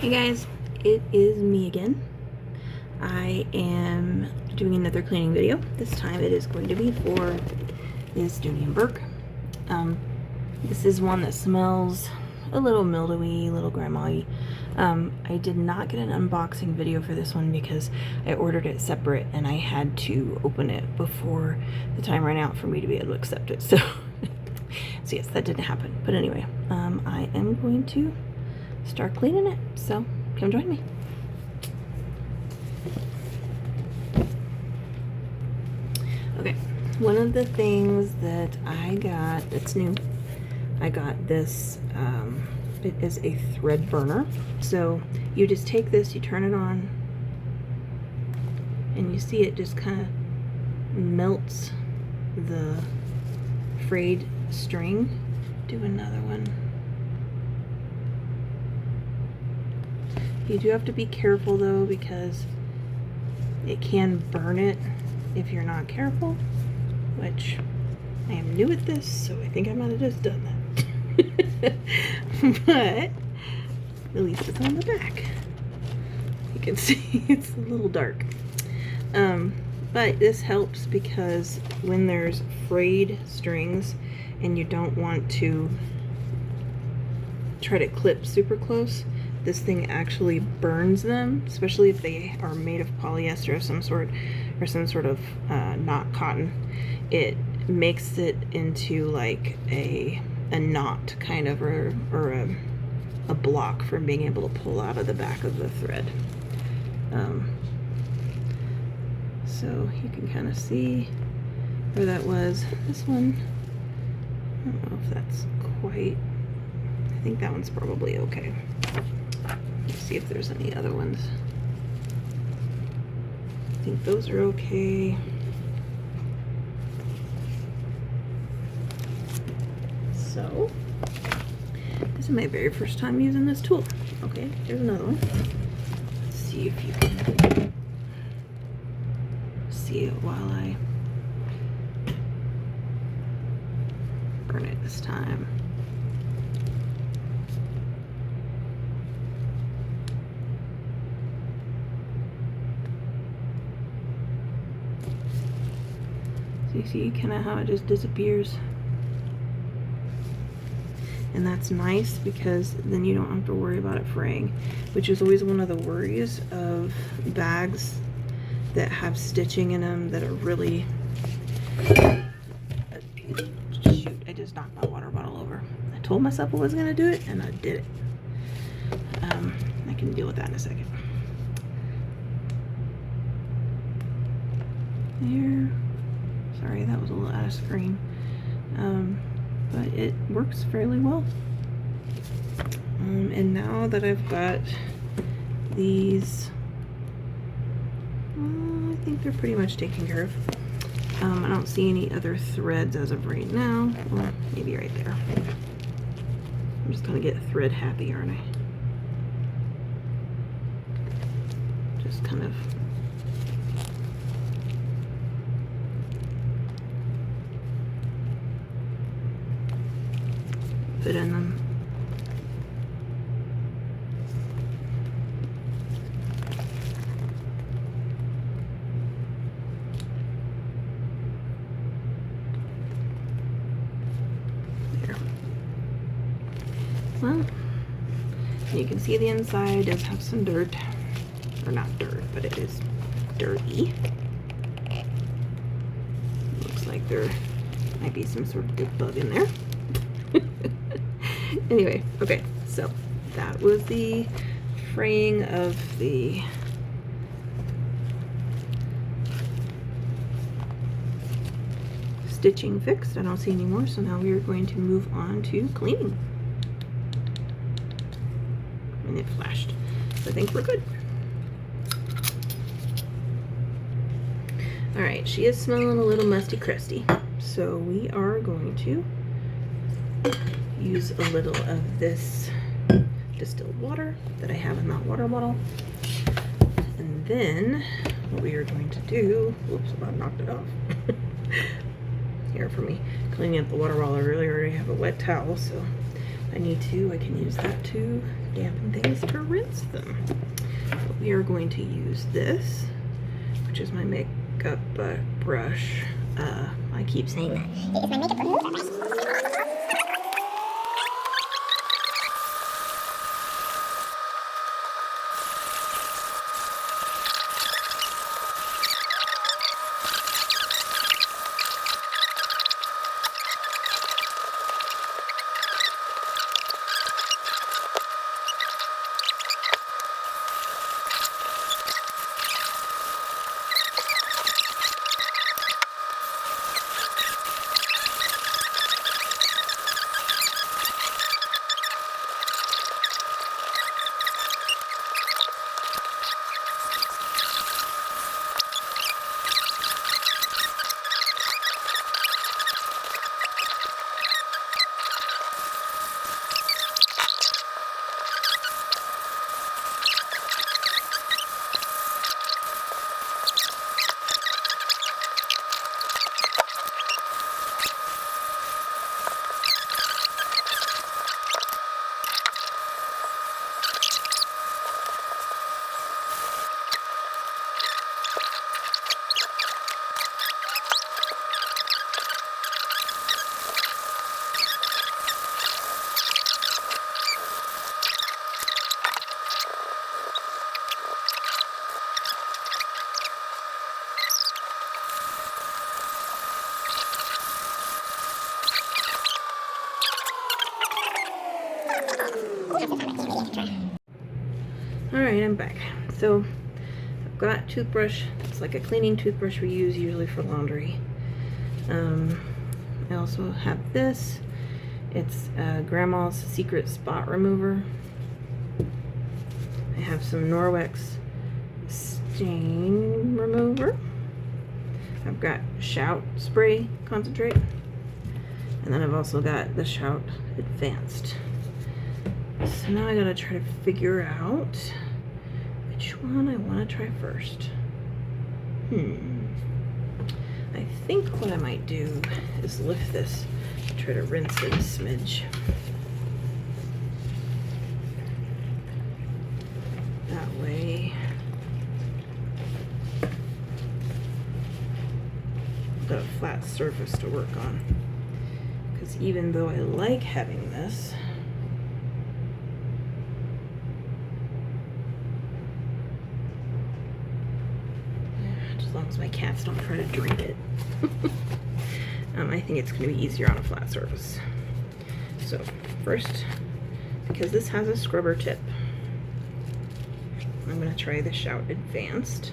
Hey guys, it is me again. I am doing another cleaning video. This time it is going to be for this Dooney Bourke. This is one that smells a little mildewy, a little grandma-y. I did not get an unboxing video for this one because I ordered it separate and I had to open it before the time ran out for me to be able to accept it. So yes, that didn't happen. But anyway, I am going to start cleaning it, so come join me. Okay, one of the things that I got that's new, I got this, it is a thread burner. So you just take this, you turn it on, and you see it just kind of melts the frayed string. Do another one. You do have to be careful though, because it can burn it if you're not careful, which I am new at this, so I think I might have just done that. But at least it's on the back. You can see it's a little dark. But this helps because when there's frayed strings and you don't want to try to clip super close, this thing actually burns them, especially if they are made of polyester of some sort, or some sort of not cotton. It makes it into like a knot kind of, or a block from being able to pull out of the back of the thread. So you can kind of see where that was. This one, I don't know if that's quite, I think that one's probably okay. Let's see if there's any other ones. I think those are okay. So, this is my very first time using this tool. Okay, here's another one. Let's see if you can see it while I burn it this time. So you see kind of how it just disappears. And that's nice because then you don't have to worry about it fraying, which is always one of the worries of bags that have stitching in them that are really... Shoot, I just knocked my water bottle over. I told myself I was going to do it, and I did it. I can deal with that in a second. There. Sorry, that was a little out of screen. But it works fairly well. And now that I've got these, I think they're pretty much taken care of. I don't see any other threads as of right now. Well, maybe right there. I'm just gonna get thread happy, aren't I? Just kind of put in them. There. Well, you can see the inside does have some dirt, or not dirt, but it is dirty. Looks like there might be some sort of good bug in there. Anyway, okay, so that was the fraying of the stitching fixed. I don't see any more, so now we are going to move on to cleaning. And it flashed, so I think we're good. All right, she is smelling a little musty crusty, so we are going to use a little of this distilled water that I have in that water bottle. And then what we are going to do, whoops, about knocked it off. Here for me cleaning up the water bottle, I really already have a wet towel, so I need to, I can use that to dampen things to rinse them. But we are going to use this, which is my makeup brush. I keep saying that. It's my makeup brush. Alright, I'm back. So, I've got toothbrush. It's like a cleaning toothbrush we use usually for laundry. I also have this. It's Grandma's Secret Spot Remover. I have some Norwex Stain Remover. I've got Shout Spray Concentrate. And then I've also got the Shout Advanced. So now I gotta try to figure out which one I want to try first. I think what I might do is lift this, try to rinse it a smidge. That way I've got a flat surface to work on. Because even though I like having this, as long as my cats don't try to drink it. I think it's going to be easier on a flat surface. So first, because this has a scrubber tip, I'm going to try the Shout Advanced.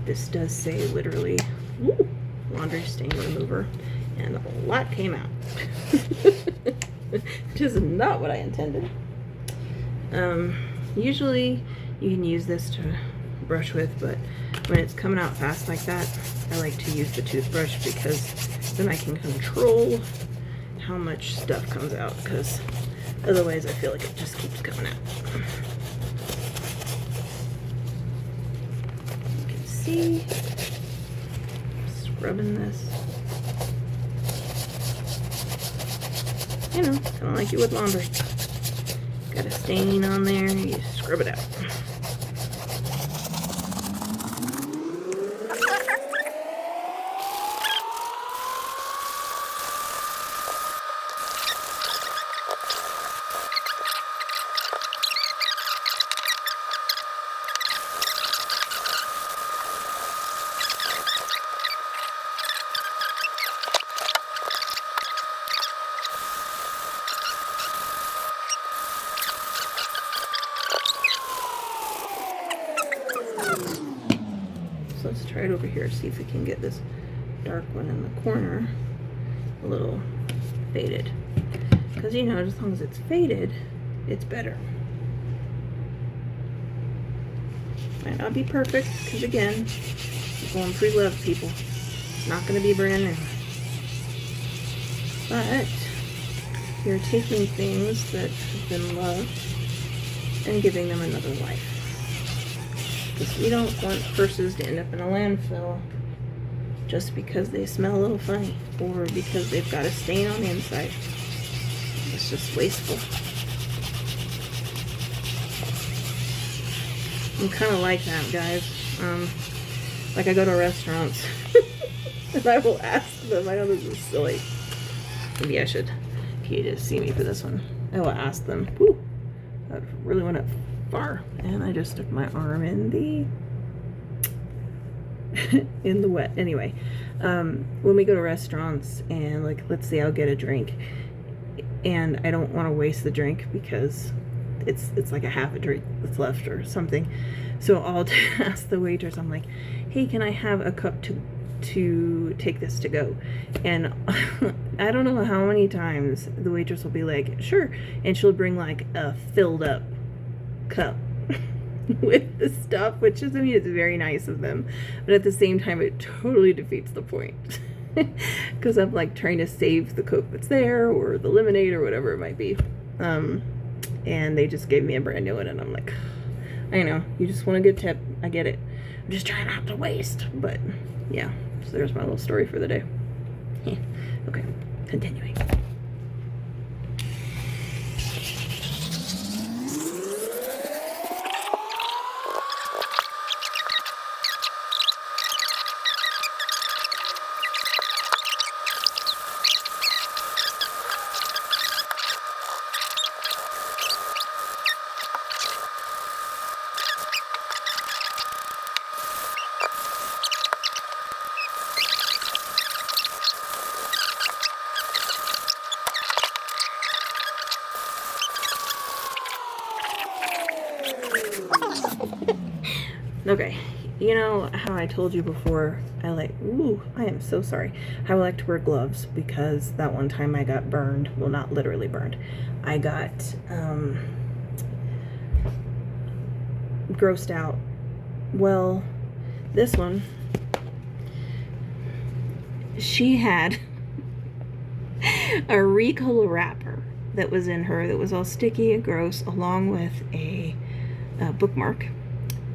This does say literally laundry stain remover, and a lot came out. Which is not what I intended. Usually you can use this to brush with, but when it's coming out fast like that, I like to use the toothbrush because then I can control how much stuff comes out, because otherwise I feel like it just keeps coming out. You can see, scrubbing this. You know, kind of like you would laundry. Got a stain on there, you scrub it out. So let's try it over here, see if we can get this dark one in the corner a little faded. Because, you know, as long as it's faded, it's better. Might not be perfect, because again, it's going pre-loved, people. It's not going to be brand new. But you're taking things that have been loved and giving them another life. Because we don't want purses to end up in a landfill just because they smell a little funny or because they've got a stain on the inside. It's just wasteful. I'm kind of like that, guys. Like I go to restaurants and I will ask them. I know this is silly. Maybe I should. You just see me for this one. I will ask them. Whew, that really went up far, and I just stuck my arm in the in the wet. Anyway, when we go to restaurants and like, let's say I'll get a drink, and I don't want to waste the drink because it's like a half a drink that's left or something. So I'll ask the waitress. I'm like, hey, can I have a cup to take this to go? And I don't know how many times the waitress will be like, sure, and she'll bring like a filled up cup with the stuff, which is, I mean, it's very nice of them, but at the same time it totally defeats the point because I'm like trying to save the Coke that's there or the lemonade or whatever it might be, and they just gave me a brand new one, and I'm like, I know, you just want a good tip, I get it, I'm just trying not to waste. But yeah, so there's my little story for the day. Okay, continuing. Okay, you know how I told you before, I am so sorry. I like to wear gloves because that one time I got burned. Well, not literally burned. I got grossed out. Well, this one, she had a Ricola wrapper that was in her that was all sticky and gross, along with a bookmark,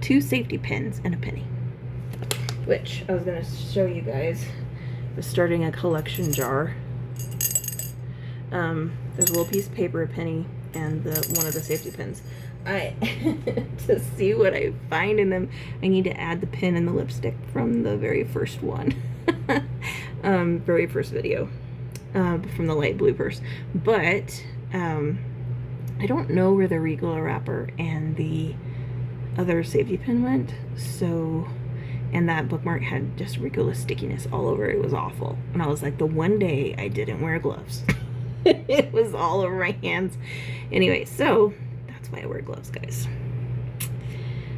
2 safety pins, and a penny, which I was going to show you guys. I was starting a collection jar. There's a little piece of paper, a penny, and one of the safety pins. To see what I find in them, I need to add the pin and the lipstick from the very first one. Very first video, from the light blue purse. But I don't know where the Ricola wrapper and the other safety pin went, so, and that bookmark had just Ricola stickiness all over it. It was awful. And I was like, the one day I didn't wear gloves. It was all over my hands. Anyway, so that's why I wear gloves, guys.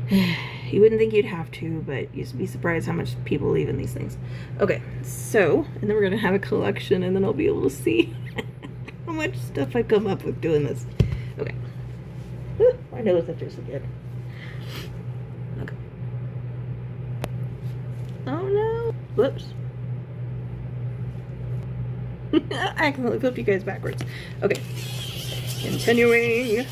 You wouldn't think you'd have to, but you'd be surprised how much people leave in these things. Okay, so, and then we're gonna have a collection, and then I'll be able to see how much stuff I come up with doing this. Okay. My nose itches again. Okay. Oh no! Whoops. I accidentally flipped you guys backwards. Okay. Continuing.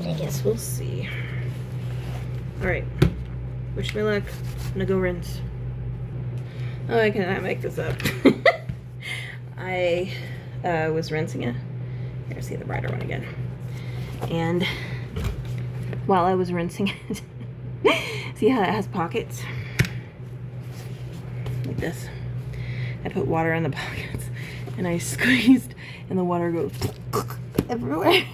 I guess we'll see. Alright. Wish me luck. I'm gonna go rinse. Oh, I cannot make this up. I was rinsing it. Here, see the brighter one again. And while I was rinsing it, see how it has pockets? Like this. I put water in the pockets and I squeezed, and the water goes everywhere.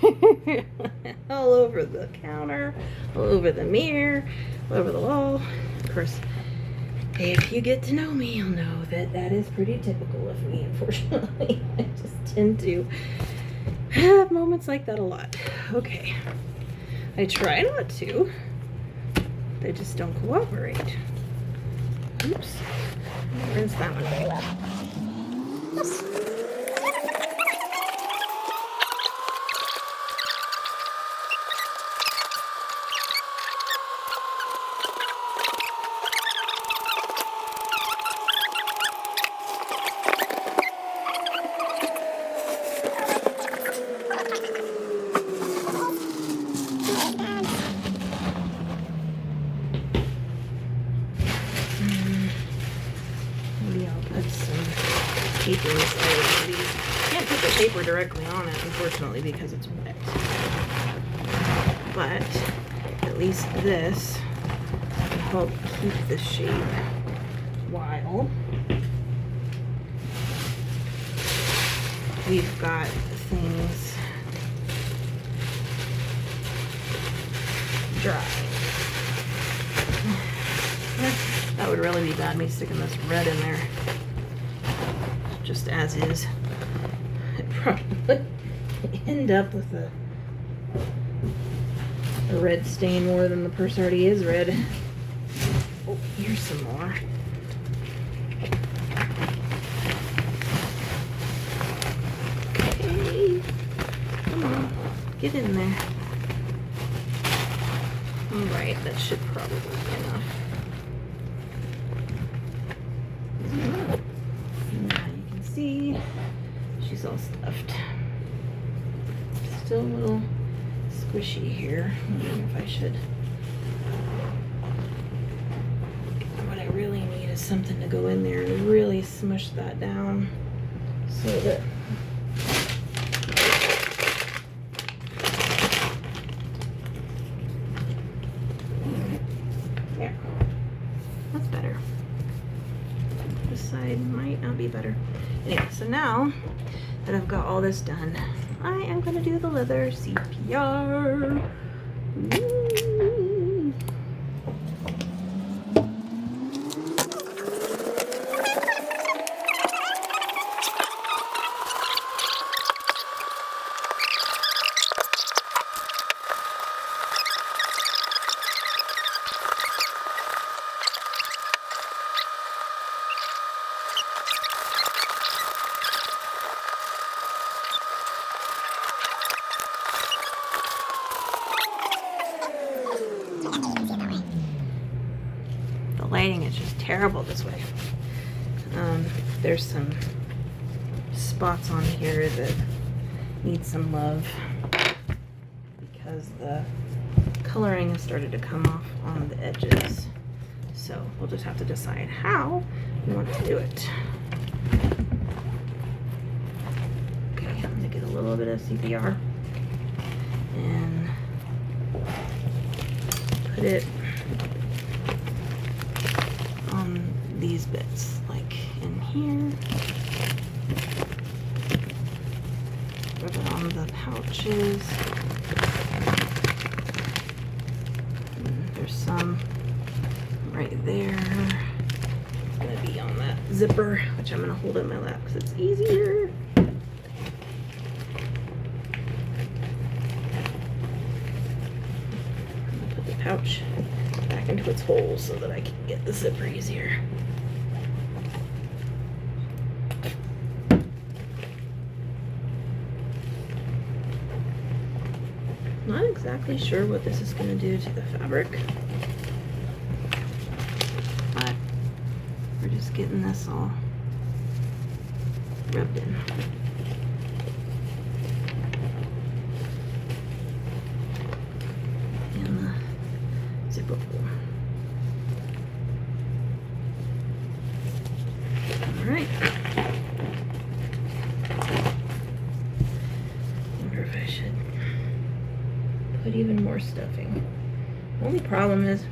All over the counter, all over the mirror, all over the wall. Of course, if you get to know me, you'll know that that is pretty typical of me, unfortunately. I just tend to have moments like that a lot. Okay. I try not to. They just don't cooperate. Oops. Rinse that one very well. inside of these. Can't put the paper directly on it, unfortunately, because it's wet. But at least this will help keep the shape while we've got things dry. That would really be bad, me sticking this red in there just as is. I'd probably end up with a red stain more than the purse already is red. Oh, here's some more. Okay, come on, get in there. Alright, that should probably be enough. Now you can see she's all stuffed. Still a little squishy here. I'm wondering if I should. What I really need is something to go in there and really smush that down so that there. That's better. This side might not be better. Anyway, so now that I've got all this done, I am going to do the leather CPR. Woo. Lighting is just terrible this way. There's some spots on here that need some love because the coloring has started to come off on the edges. So we'll just have to decide how we want to do it. Okay, I'm gonna get a little bit of CPR and put it on these bits, like in here. Rub it on the pouches. And there's some right there. It's gonna be on that zipper, which I'm gonna hold in my lap because it's easier. I'm gonna put the pouch back into its hole so that I can get the zipper easier. Not exactly sure what this is going to do to the fabric, but we're just getting this all rubbed in. And the zipper hole. Alright. Wonder if I should put even more stuffing. Only problem is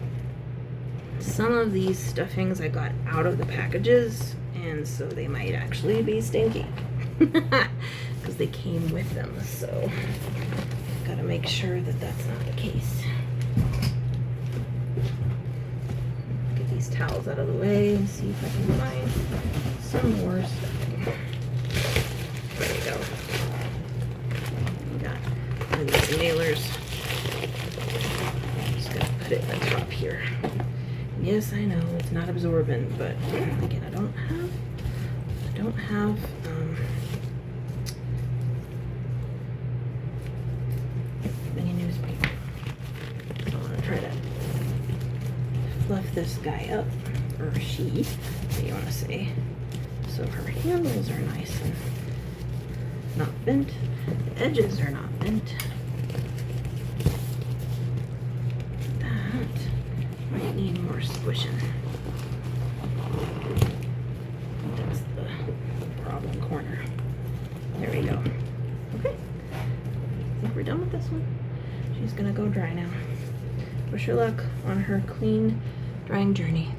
some of these stuffings I got out of the packages, and so they might actually be stinky because they came with them, so gotta make sure that that's not the case. Get these towels out of the way and see if I can find some more stuffing. There we go. We got one of these nailers. Just gotta put it on top here. Yes, I know it's not absorbent, but again, I don't have any newspaper. So I'm gonna try to fluff this guy up, or she, what you want to say, so her handles are nice and not bent. The edges are not bent. That might need more squishing. That's the problem. this one. She's gonna go dry now. Wish her luck on her clean drying journey.